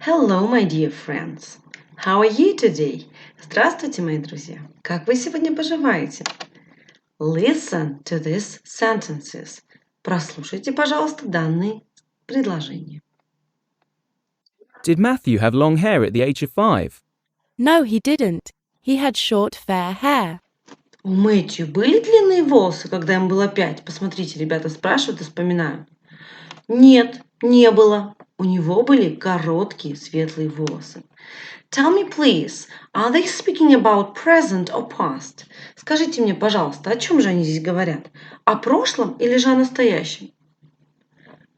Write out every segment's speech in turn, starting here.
Hello, my dear friends. How are you today? Здравствуйте, мои друзья. Как вы сегодня поживаете? Listen to these sentences. Прослушайте, пожалуйста, данные предложения. Did Matthew have long hair at the age of 5? No, he didn't. He had short, fair hair. У Мэтью были длинные волосы, когда ему было 5? Посмотрите, ребята спрашивают и вспоминают. Нет, не было. У него были короткие светлые волосы. Tell me, please, are they speaking about present or past? Скажите мне, пожалуйста, о чем же они здесь говорят? О прошлом или же о настоящем?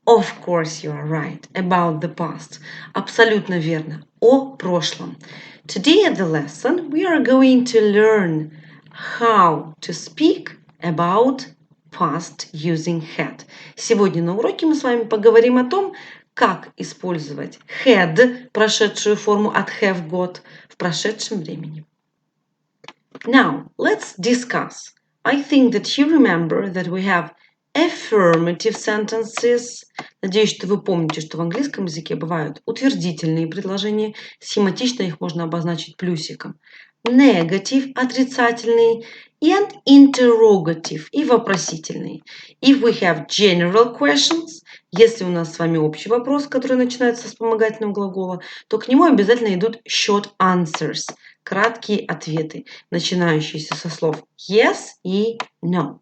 Of course you are right. About the past. Абсолютно верно. О прошлом. Today at the lesson we are going to learn how to speak about past using had. Сегодня на уроке мы с вами поговорим о том, как использовать had, прошедшую форму от have got, в прошедшем времени. Now, let's discuss. I think that you remember that we have affirmative sentences. Надеюсь, что вы помните, что в английском языке бывают утвердительные предложения. Схематично их можно обозначить плюсиком. Negative – отрицательные, and interrogative – и вопросительные. If we have general questions, если у нас с вами общий вопрос, который начинается с вспомогательного глагола, то к нему обязательно идут short answers – краткие ответы, начинающиеся со слов yes и no.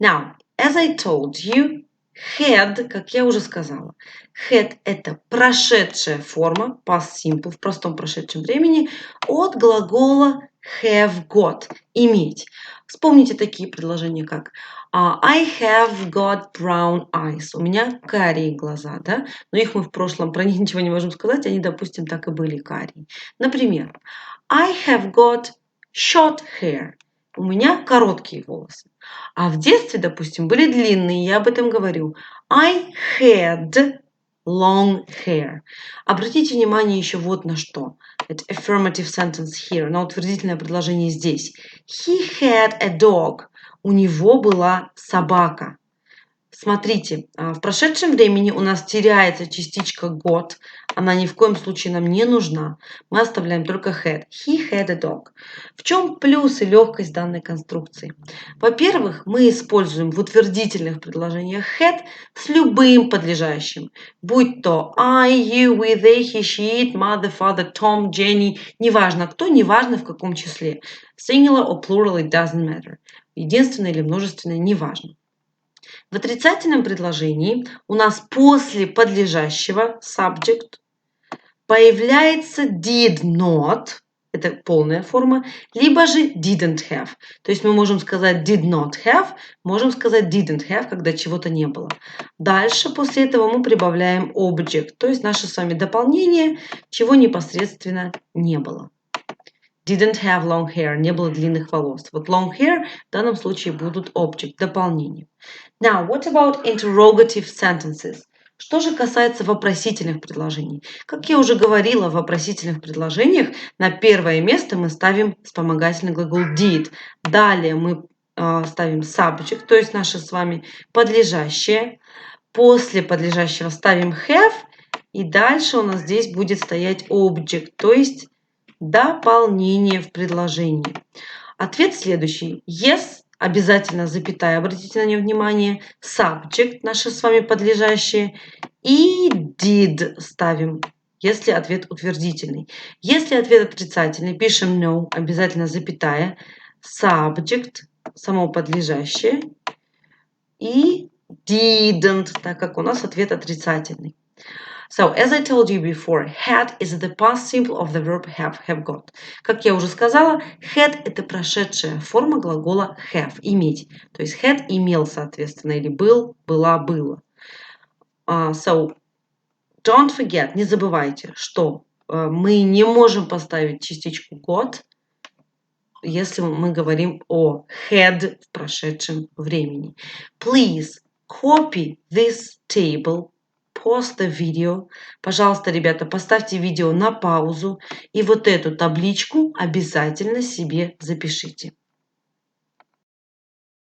Now, as I told you, had, как я уже сказала, had – это прошедшая форма, past simple, в простом прошедшем времени, от глагола have got – иметь. Вспомните такие предложения, как I have got brown eyes. У меня карие глаза, да? Но их мы в прошлом, про них ничего не можем сказать, они, допустим, так и были карие. Например, I have got short hair. У меня короткие волосы. А в детстве, допустим, были длинные, я об этом говорю. I had long hair. Обратите внимание еще вот на что. Это affirmative sentence here, на утвердительное предложение здесь. He had a dog. У него была собака. Смотрите, в прошедшем времени у нас теряется частичка got. Она ни в коем случае нам не нужна. Мы оставляем только had. He had a dog. В чем плюс и легкость данной конструкции? Во-первых, мы используем в утвердительных предложениях had с любым подлежащим. Будь то I, you, we, they, he, she, it, mother, father, Tom, Jenny. Неважно кто, неважно в каком числе. Singular or plural, it doesn't matter. Единственное или множественное, неважно. В отрицательном предложении у нас после подлежащего subject появляется did not, это полная форма, либо же didn't have. То есть мы можем сказать did not have, можем сказать didn't have, когда чего-то не было. Дальше после этого мы прибавляем object, то есть наше с вами дополнение, чего непосредственно не было. Didn't have long hair, не было длинных волос. Вот long hair в данном случае будут object, дополнение. Now, what about interrogative sentences? Что же касается вопросительных предложений? Как я уже говорила, в вопросительных предложениях на первое место мы ставим вспомогательный глагол did. Далее мы ставим subject, то есть наше с вами подлежащее. После подлежащего ставим have. И дальше у нас здесь будет стоять object, то есть дополнение в предложении. Ответ следующий. Yes, обязательно запятая, обратите на нее внимание. Subject, наше с вами подлежащее. И did ставим, если ответ утвердительный. Если ответ отрицательный, пишем no, обязательно запятая. Subject, само подлежащее. И didn't, так как у нас ответ отрицательный. So, as I told you before, had is the past simple of the verb have got. Как я уже сказала, had – это прошедшая форма глагола have, иметь. То есть had имел, соответственно, или был, была, было. So, don't forget, не забывайте, что мы не можем поставить частичку got, если мы говорим о had в прошедшем времени. Please copy this table. Pause the video. Пожалуйста, ребята, поставьте видео на паузу и вот эту табличку обязательно себе запишите.